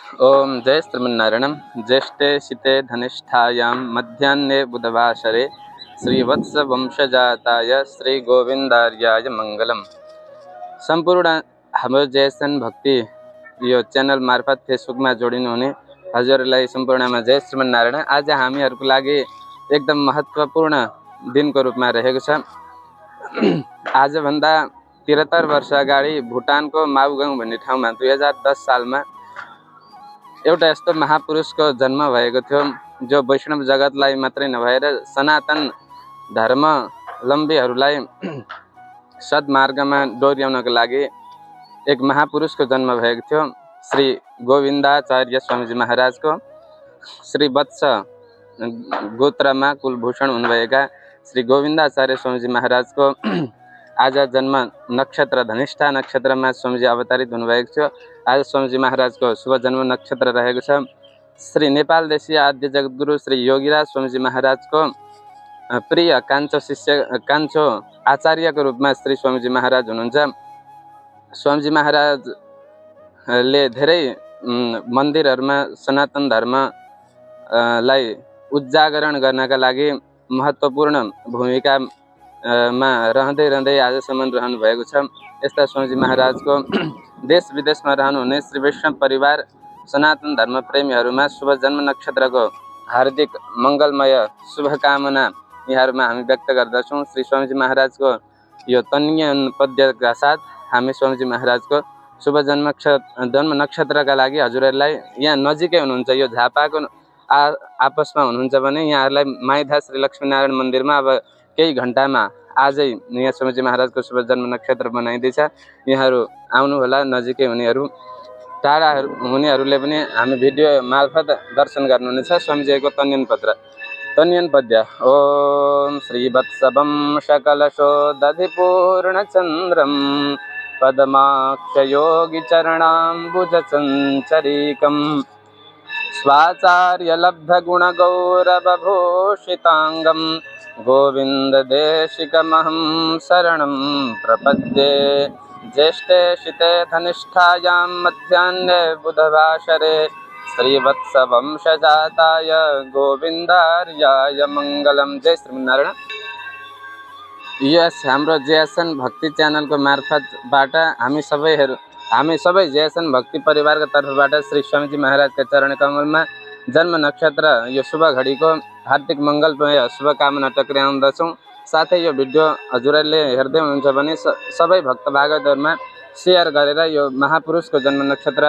ओम जय श्रीमन्नारायण। ज्येष्ठे शीते धनिष्ठायां मध्याह्ने बुधवासरे श्रीवत्स वंशजाताय श्री गोविंदार्याय मंगलम। संपूर्ण हाम्रो जयसन भक्ति यो च्यानल मार्फत फेसबुकमा जोडिनु हुने हजुरलाई सम्पूर्णमा जय श्रीमन्नारायण। आज हामीहरूको लागि एकदम महत्त्वपूर्ण दिनको रूपमा रहेको छ। आजभन्दा 73 वर्ष अगाडि भुटानको माउगाउँ भन्ने ठाउँमा 2010 सालमा एउटा यस्तो महापुरुषको जन्म भएको थियो जो वैष्णव जगतलाई मात्रै नभएर सनातन धर्मावलम्बीहरूलाई सद्मार्गमा डोर्याउनको लागि एक महापुरुषको जन्म भएको थियो। श्री गोविन्दाचार्य स्वामीजी महाराजको श्री वत्स गोत्रमा कुलभूषण हुनुभएका श्री गोविन्दाचार्य स्वामीजी महाराजको आज जन्म नक्षत्र धनिष्ठा नक्षत्रमा स्वामीजी अवतरित हुनुभएको थियो। आज स्वामीजी महाराजको शुभ जन्म नक्षत्र रहेको छ। श्री नेपाल देशीय आद्य जगद्गुरु श्री योगीराज स्वामीजी महाराजको प्रिय कान्छो आचार्यको रूपमा श्री स्वामीजी महाराज हुनुहुन्छ। स्वामीजी महाराजले धेरै मन्दिरहरूमा सनातन धर्मलाई उजागरण गर्नका लागि महत्त्वपूर्ण भूमिकामा रहँदै आजसम्म रहनु भएको छ। यस्ता स्वामीजी महाराजको देश विदेशमा रहनुहुने श्री वैष्णव परिवार सनातन धर्म प्रेमीहरूमा शुभ जन्म नक्षत्रको हार्दिक मङ्गलमय शुभकामना यहाँहरूमा हामी व्यक्त गर्दछौँ। श्री स्वामीजी महाराजको यो तन्यन पद्यका साथ हामी स्वामीजी महाराजको शुभ जन्म नक्षत्रका लागि हजुरहरूलाई यहाँ नजिकै हुनुहुन्छ यो झापाको आपसमा हुनुहुन्छ भने यहाँहरूलाई माइधा श्री लक्ष्मीनारायण मन्दिरमा अब केही घन्टामा आजै यहाँ स्वामीजी महाराजको शुभ जन्म नक्षत्र बनाइँदैछ। यहाँहरू आउनुहोला। नजिकै हुनेहरू टाढा हुनेहरूले पनि हामी भिडियो मार्फत दर्शन गर्नुहुनेछ। स्वामीजीको तन्यन पद्य ओम श्री वत्सवं सकलशोदधिपूर्णचन्द्रं पद्माक्षयोगिचरणाम्बुजचञ्चरीकं स्वाचार्यलब्धगुणगौरवभूषिताङ्गं गोविन्ददेशिकमहं शरणं प्रपद्ये। ज्येष्ठे शीते धनिष्ठायां मध्याह्ने बुधवासरे श्रीवत्सवंशजाताय गोविन्दार्याय मङ्गलम। जय श्रीमन्नारायण। यस हाम्रो जयसन भक्ति च्यानलको मार्फतबाट हामी सबै जयसन भक्ति परिवारको तर्फबाट श्री स्वामीजी महाराजका चरण कमलमा जन्म नक्षत्र यो शुभ घडीको हार्दिक मङ्गलमय शुभकामना टक्र्याउँदछौँ। साथै यो भिडियो हजुरहरूले हेर्दै हुनुहुन्छ भने सबै भक्त भागवतहरूमा सेयर गरेर यो महापुरुषको जन्म नक्षत्र